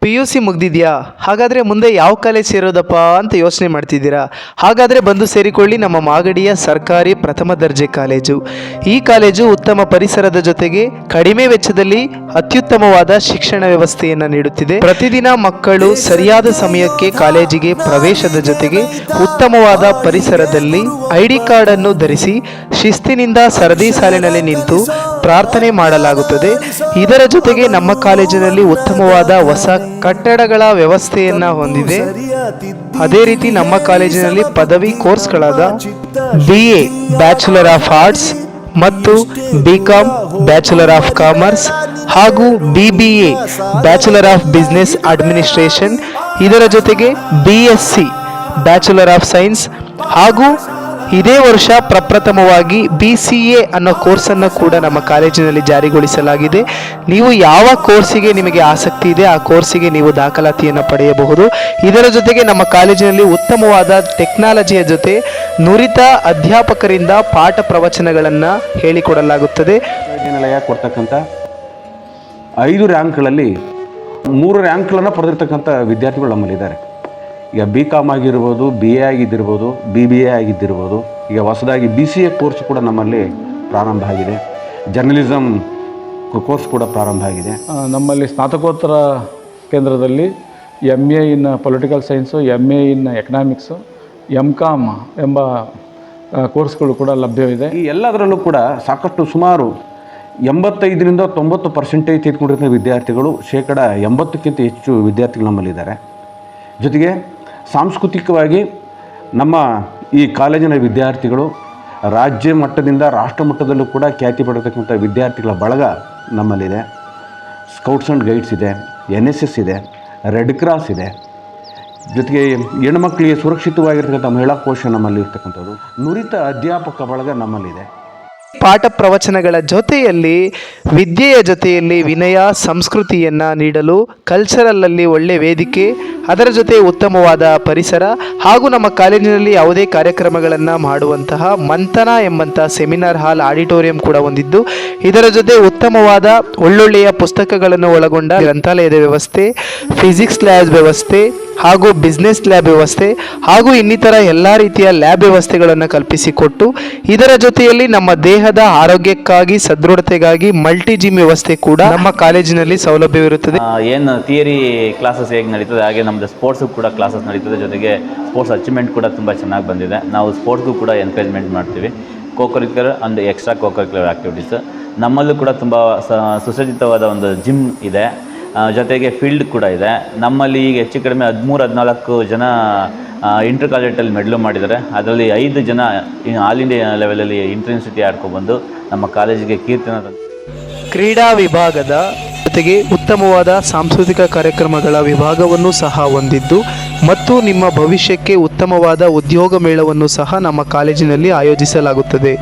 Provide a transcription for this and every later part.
PUC ಮುಗ್ದಿದೆಯಾ? ಹಾಗಾದರೆ ಮುಂದೆ ಯಾವ ಕಾಲೇಜ್ ಸೇರೋದಪ್ಪ ಅಂತ ಯೋಚನೆ ಮಾಡ್ತಿದ್ದೀರಾ? ಹಾಗಾದರೆ ಬಂದು ಸೇರಿಕೊಳ್ಳಿ ನಮ್ಮ ಮಾಗಡಿಯ ಸರ್ಕಾರಿ ಪ್ರಥಮ ದರ್ಜೆ ಕಾಲೇಜು. ಈ ಕಾಲೇಜು ಉತ್ತಮ ಪರಿಸರದ ಜೊತೆಗೆ ಕಡಿಮೆ ವೆಚ್ಚದಲ್ಲಿ ಅತ್ಯುತ್ತಮವಾದ ಶಿಕ್ಷಣ ವ್ಯವಸ್ಥೆಯನ್ನು ನೀಡುತ್ತಿದೆ. ಪ್ರತಿದಿನ ಮಕ್ಕಳು ಸರಿಯಾದ ಸಮಯಕ್ಕೆ ಕಾಲೇಜಿಗೆ ಪ್ರವೇಶದ ಜೊತೆಗೆ ಉತ್ತಮವಾದ ಪರಿಸರದಲ್ಲಿ ID ಕಾರ್ಡ್ ಅನ್ನು ಧರಿಸಿ ಶಿಸ್ತಿನಿಂದ ಸರದಿ ಸಾಲಿನಲ್ಲಿ ನಿಂತು ಪ್ರಾರ್ಥನೆ ಮಾಡಲಾಗುತ್ತದೆ. ಇದರ ಜೊತೆಗೆ ನಮ್ಮ ಕಾಲೇಜಿನಲ್ಲಿ ಉತ್ತಮವಾದ ಹೊಸ ಕಟ್ಟಡಗಳ ವ್ಯವಸ್ಥೆಯನ್ನ ಹೊಂದಿದೆ. ಅದೇ ರೀತಿ ನಮ್ಮ ಕಾಲೇಜಿನಲ್ಲಿ ಪದವಿ ಕೋರ್ಸ್ಗಳಾದ BA ಬ್ಯಾಚುಲರ್ ಆಫ್ ಆರ್ಟ್ಸ್ ಮತ್ತು BCom ಬ್ಯಾಚುಲರ್ ಆಫ್ ಕಾಮರ್ಸ್ ಹಾಗೂ BBA bachelor of business administration, ಇದರ ಜೊತೆಗೆ BSc ಬ್ಯಾಚುಲರ್ ಆಫ್ ಸೈನ್ಸ್ ಹಾಗೂ ಇದೇ ವರ್ಷ ಪ್ರಪ್ರಥಮವಾಗಿ BCA ಅನ್ನೋ ಕೋರ್ಸನ್ನು ಕೂಡ ನಮ್ಮ ಕಾಲೇಜಿನಲ್ಲಿ ಜಾರಿಗೊಳಿಸಲಾಗಿದೆ. ನೀವು ಯಾವ ಕೋರ್ಸಿಗೆ ನಿಮಗೆ ಆಸಕ್ತಿ ಇದೆ ಆ ಕೋರ್ಸಿಗೆ ನೀವು ದಾಖಲಾತಿಯನ್ನು ಪಡೆಯಬಹುದು. ಇದರ ಜೊತೆಗೆ ನಮ್ಮ ಕಾಲೇಜಿನಲ್ಲಿ ಉತ್ತಮವಾದ ಟೆಕ್ನಾಲಜಿಯ ಜೊತೆ ನುರಿತ ಅಧ್ಯಾಪಕರಿಂದ ಪಾಠ ಪ್ರವಚನಗಳನ್ನು ಹೇಳಿಕೊಡಲಾಗುತ್ತದೆ. ವಿದ್ಯಾನಿಲಯ ಕೊಡ್ತಕ್ಕಂಥ 5 ರ್ಯಾಂಕ್ಗಳಲ್ಲಿ 3 ರ್ಯಾಂಕ್ಗಳನ್ನು ಪಡೆದಿರ್ತಕ್ಕಂಥ ವಿದ್ಯಾರ್ಥಿಗಳು ನಮ್ಮಲ್ಲಿದ್ದಾರೆ. ಈಗ BCom ಆಗಿರ್ಬೋದು, BA ಆಗಿದ್ದಿರ್ಬೋದು, BBA ಆಗಿದ್ದಿರ್ಬೋದು, ಈಗ ಹೊಸದಾಗಿ BCA ಕೋರ್ಸ್ ಕೂಡ ನಮ್ಮಲ್ಲಿ ಪ್ರಾರಂಭ ಆಗಿದೆ. ಜರ್ನಲಿಸಮ್ ಕೋರ್ಸ್ ಕೂಡ ಪ್ರಾರಂಭ ಆಗಿದೆ. ನಮ್ಮಲ್ಲಿ ಸ್ನಾತಕೋತ್ತರ ಕೇಂದ್ರದಲ್ಲಿ MA in political science, MA in economics, MCom ಎಂಬ ಕೋರ್ಸ್ಗಳು ಕೂಡ ಲಭ್ಯವಿದೆ. ಈ ಎಲ್ಲದರಲ್ಲೂ ಕೂಡ ಸಾಕಷ್ಟು ಸುಮಾರು 85ರಿಂದ 90% ತೆಗೆದುಕೊಂಡಿರೋ ವಿದ್ಯಾರ್ಥಿಗಳು, ಶೇಕಡ 80ಕ್ಕಿಂತ ಹೆಚ್ಚು ವಿದ್ಯಾರ್ಥಿಗಳು ನಮ್ಮಲ್ಲಿದ್ದಾರೆ. ಜೊತೆಗೆ ಸಾಂಸ್ಕೃತಿಕವಾಗಿ ನಮ್ಮ ಈ ಕಾಲೇಜಿನ ವಿದ್ಯಾರ್ಥಿಗಳು ರಾಜ್ಯ ಮಟ್ಟದಿಂದ ರಾಷ್ಟ್ರ ಮಟ್ಟದಲ್ಲೂ ಕೂಡ ಖ್ಯಾತಿ ಪಡೆತಕ್ಕಂಥ ವಿದ್ಯಾರ್ಥಿಗಳ ಬಳಗ ನಮ್ಮಲ್ಲಿದೆ. ಸ್ಕೌಟ್ಸ್ ಆ್ಯಂಡ್ ಗೈಡ್ಸ್ ಇದೆ, NSS ಇದೆ, ರೆಡ್ ಕ್ರಾಸ್ ಇದೆ. ಜೊತೆಗೆ ಹೆಣ್ಮಕ್ಳಿಗೆ ಸುರಕ್ಷಿತವಾಗಿರ್ತಕ್ಕಂಥ ಮಹಿಳಾ ಕೋಶ ನಮ್ಮಲ್ಲಿ ಇರ್ತಕ್ಕಂಥದ್ದು, ನುರಿತ ಅಧ್ಯಾಪಕ ಬಳಗ ನಮ್ಮಲ್ಲಿದೆ. ಪಾಠ ಪ್ರವಚನಗಳ ಜೊತೆಯಲ್ಲಿ ವಿದ್ಯೆಯ ಜೊತೆಯಲ್ಲಿ ವಿನಯ ಸಂಸ್ಕೃತಿಯನ್ನು ನೀಡಲು ಕಲ್ಚರಲಲ್ಲಿ ಒಳ್ಳೆಯ ವೇದಿಕೆ, ಅದರ ಜೊತೆ ಉತ್ತಮವಾದ ಪರಿಸರ ಹಾಗೂ ನಮ್ಮ ಕಾಲೇಜಿನಲ್ಲಿ ಯಾವುದೇ ಕಾರ್ಯಕ್ರಮಗಳನ್ನು ಮಾಡುವಂತಹ ಮಂಥನ ಎಂಬಂಥ ಸೆಮಿನಾರ್ ಹಾಲ್ ಆಡಿಟೋರಿಯಂ ಕೂಡ ಹೊಂದಿದ್ದು, ಇದರ ಜೊತೆ ಉತ್ತಮವಾದ ಒಳ್ಳೊಳ್ಳೆಯ ಪುಸ್ತಕಗಳನ್ನು ಒಳಗೊಂಡ ಗ್ರಂಥಾಲಯದ ವ್ಯವಸ್ಥೆ, ಫಿಸಿಕ್ಸ್ ಲ್ಯಾಬ್ ವ್ಯವಸ್ಥೆ ಹಾಗೂ ಬಿಸ್ನೆಸ್ ಲ್ಯಾಬ್ ವ್ಯವಸ್ಥೆ ಹಾಗೂ ಇನ್ನಿತರ ಎಲ್ಲ ರೀತಿಯ ಲ್ಯಾಬ್ ವ್ಯವಸ್ಥೆಗಳನ್ನು ಕಲ್ಪಿಸಿಕೊಟ್ಟು, ಇದರ ಜೊತೆಯಲ್ಲಿ ನಮ್ಮ ದೇಹದ ಆರೋಗ್ಯಕ್ಕಾಗಿ ಸದೃಢತೆಗಾಗಿ ಮಲ್ಟಿ ಜಿಮ್ ವ್ಯವಸ್ಥೆ ಕೂಡ ನಮ್ಮ ಕಾಲೇಜಿನಲ್ಲಿ ಸೌಲಭ್ಯವಿರುತ್ತದೆ. ಏನು ಥಿಯರಿ ಕ್ಲಾಸಸ್ ಹೇಗೆ ನಡೀತದೆ ಹಾಗೆ ನಮ್ಮದು ಸ್ಪೋರ್ಟ್ಸ್ಗೂ ಕೂಡ ಕ್ಲಾಸಸ್ ನಡೀತದೆ. ಜೊತೆಗೆ ಸ್ಪೋರ್ಟ್ಸ್ ಅಚೀವ್ಮೆಂಟ್ ಕೂಡ ತುಂಬ ಚೆನ್ನಾಗಿ ಬಂದಿದೆ. ನಾವು ಸ್ಪೋರ್ಟ್ಸ್ಗೂ ಕೂಡ ಎನ್ಕರೇಜ್ಮೆಂಟ್ ಮಾಡ್ತೀವಿ. Co-curricular and extra co-curricular activities ನಮ್ಮಲ್ಲೂ ಕೂಡ ತುಂಬ ಸುಸಜ್ಜಿತವಾದ ಒಂದು ಜಿಮ್ ಇದೆ. ಜೊತೆಗೆ ಫೀಲ್ಡ್ ಕೂಡ ಇದೆ. ನಮ್ಮಲ್ಲಿ ಈಗ ಹೆಚ್ಚು ಕಡಿಮೆ 13-14 ಜನ ಇಂಟರ್ ಕಾಲೇಜಲ್ಲಿ ಮೆಡಲು ಮಾಡಿದ್ದಾರೆ. ಅದರಲ್ಲಿ 5 ಜನ ಆಲ್ ಇಂಡಿಯಾ ಲೆವೆಲಲ್ಲಿ ಇಂಟರ್ ಯೂನಿವರ್ಸಿಟಿ ಆಡ್ಕೊಬಂದು ನಮ್ಮ ಕಾಲೇಜಿಗೆ ಕೀರ್ತಿನ ತಂದು. ಕ್ರೀಡಾ ವಿಭಾಗದ ಜೊತೆಗೆ ಉತ್ತಮವಾದ ಸಾಂಸ್ಕೃತಿಕ ಕಾರ್ಯಕ್ರಮಗಳ ವಿಭಾಗವನ್ನು ಸಹ ಹೊಂದಿದ್ದು ಮತ್ತು ನಿಮ್ಮ ಭವಿಷ್ಯಕ್ಕೆ ಉತ್ತಮವಾದ ಉದ್ಯೋಗ ಮೇಳವನ್ನು ಸಹ ನಮ್ಮ ಕಾಲೇಜಿನಲ್ಲಿ ಆಯೋಜಿಸಲಾಗುತ್ತದೆ.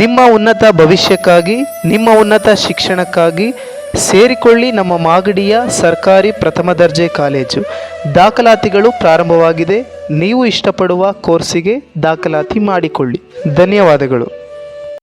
ನಿಮ್ಮ ಉನ್ನತ ಭವಿಷ್ಯಕ್ಕಾಗಿ, ನಿಮ್ಮ ಉನ್ನತ ಶಿಕ್ಷಣಕ್ಕಾಗಿ ಸೇರಿಕೊಳ್ಳಿ ನಮ್ಮ ಮಾಗಡಿಯ ಸರ್ಕಾರಿ ಪ್ರಥಮ ದರ್ಜೆ ಕಾಲೇಜು. ದಾಖಲಾತಿಗಳು ಪ್ರಾರಂಭವಾಗಿದೆ. ನೀವು ಇಷ್ಟಪಡುವ ಕೋರ್ಸಿಗೆ ದಾಖಲಾತಿ ಮಾಡಿಕೊಳ್ಳಿ. ಧನ್ಯವಾದಗಳು.